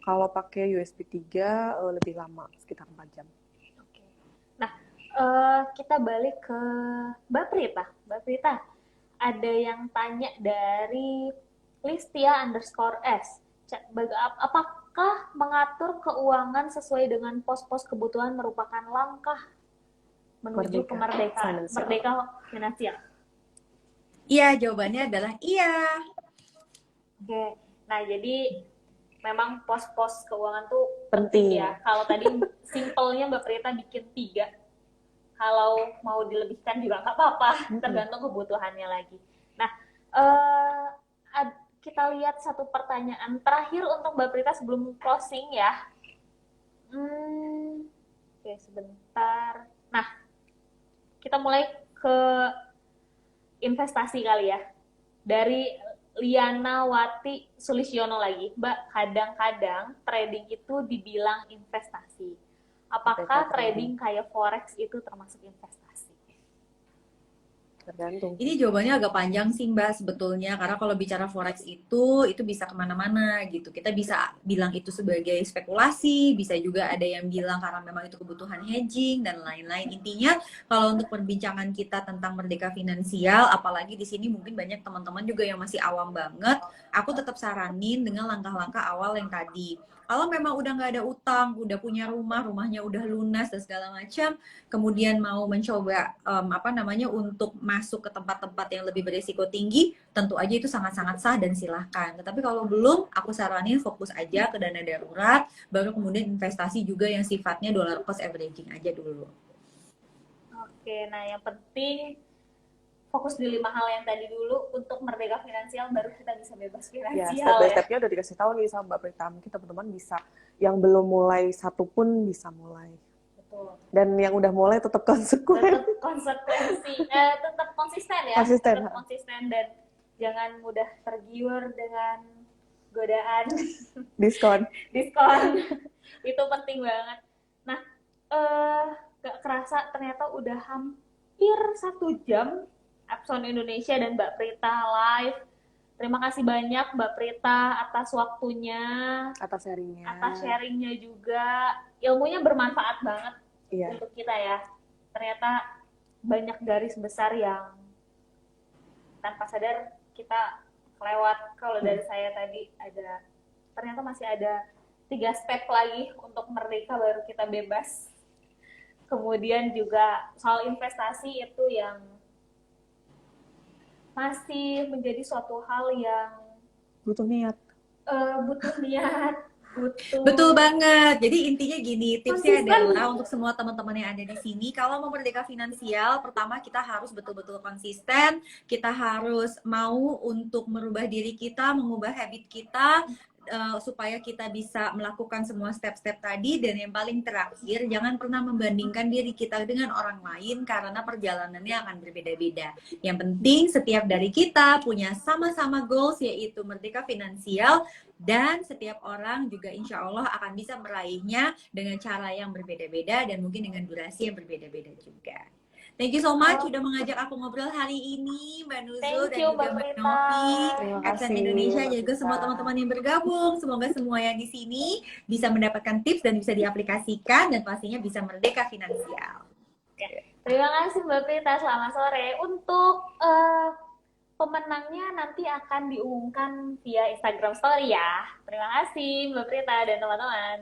Kalau pakai USB 3 lebih lama, sekitar 4 jam. Oke. Nah, kita balik ke Mbak Prita. Mbak Prita, ada yang tanya dari Listia_S. Apakah mengatur keuangan sesuai dengan pos-pos kebutuhan merupakan langkah menuju ke merdeka finansial? Iya, jawabannya adalah iya. Oke. Nah, jadi memang pos-pos keuangan tuh penting ya. Kalau tadi simpelnya Mbak Prita bikin 3. Kalau mau dilebihkan juga nggak apa-apa, tergantung kebutuhannya lagi. Nah, kita lihat 1 pertanyaan terakhir untuk Mbak Prita sebelum closing ya. Oke, sebentar. Nah, kita mulai ke investasi kali ya. Dari Liana Wati Sulisyono lagi. Mbak, kadang-kadang trading itu dibilang investasi. Apakah trading kayak forex itu termasuk investasi? Tergantung. Ini jawabannya agak panjang sih Mbak sebetulnya, karena kalau bicara forex itu bisa kemana-mana gitu. Kita bisa bilang itu sebagai spekulasi, bisa juga ada yang bilang karena memang itu kebutuhan hedging dan lain-lain. Intinya kalau untuk perbincangan kita tentang merdeka finansial, apalagi di sini mungkin banyak teman-teman juga yang masih awam banget, aku tetap saranin dengan langkah-langkah awal yang tadi. Kalau memang udah nggak ada utang, udah punya rumah, rumahnya udah lunas dan segala macam, kemudian mau mencoba untuk masuk ke tempat-tempat yang lebih berisiko tinggi, tentu aja itu sangat-sangat sah dan silahkan. Tetapi kalau belum, aku saranin fokus aja ke dana darurat, baru kemudian investasi juga yang sifatnya dollar cost averaging aja dulu. Oke, nah yang penting fokus di 5 hal yang tadi dulu untuk merdeka finansial, baru kita bisa bebas finansial ya. Step by step-nya udah dikasih tahu nih sama Mbak Prita. Mungkin teman-teman bisa, yang belum mulai 1 pun bisa mulai. Betul. Dan yang udah mulai tetap konsekuen. Tetap tetap konsisten ya. Tetap konsisten dan jangan mudah tergiur dengan godaan diskon. Itu penting banget. Nah, gak kerasa ternyata udah hampir 1 jam Epson Indonesia dan Mbak Prita live. Terima kasih banyak Mbak Prita atas waktunya, atas sharingnya juga. Ilmunya bermanfaat banget untuk kita ya. Ternyata banyak garis besar yang tanpa sadar kita lewat. Kalau dari saya tadi ternyata masih ada 3 step lagi untuk merdeka baru kita bebas. Kemudian juga soal investasi itu yang masih menjadi suatu hal yang butuh niat. Betul banget. Jadi intinya gini, tipsnya adalah untuk semua teman-teman yang ada di sini, kalau mau merdeka finansial, pertama kita harus betul-betul konsisten, kita harus mau untuk merubah diri kita, mengubah habit kita, supaya kita bisa melakukan semua step-step tadi. Dan yang paling terakhir, jangan pernah membandingkan diri kita dengan orang lain karena perjalanannya akan berbeda-beda. Yang penting setiap dari kita punya sama-sama goals, yaitu merdeka finansial, dan setiap orang juga insya Allah akan bisa meraihnya dengan cara yang berbeda-beda dan mungkin dengan durasi yang berbeda-beda juga. Thank you so much udah mengajak aku ngobrol hari ini, Mbak Nuzul Thank dan you, juga Mbak Mbak Prita. Novi, Terima Absen kasih, Indonesia, Mbak dan juga semua Prita. teman-teman yang bergabung. Semoga semua yang di sini bisa mendapatkan tips dan bisa diaplikasikan dan pastinya bisa merdeka finansial. Terima kasih Mbak Prita, selamat sore. Untuk pemenangnya nanti akan diumumkan via Instagram Story ya. Terima kasih Mbak Prita dan teman-teman.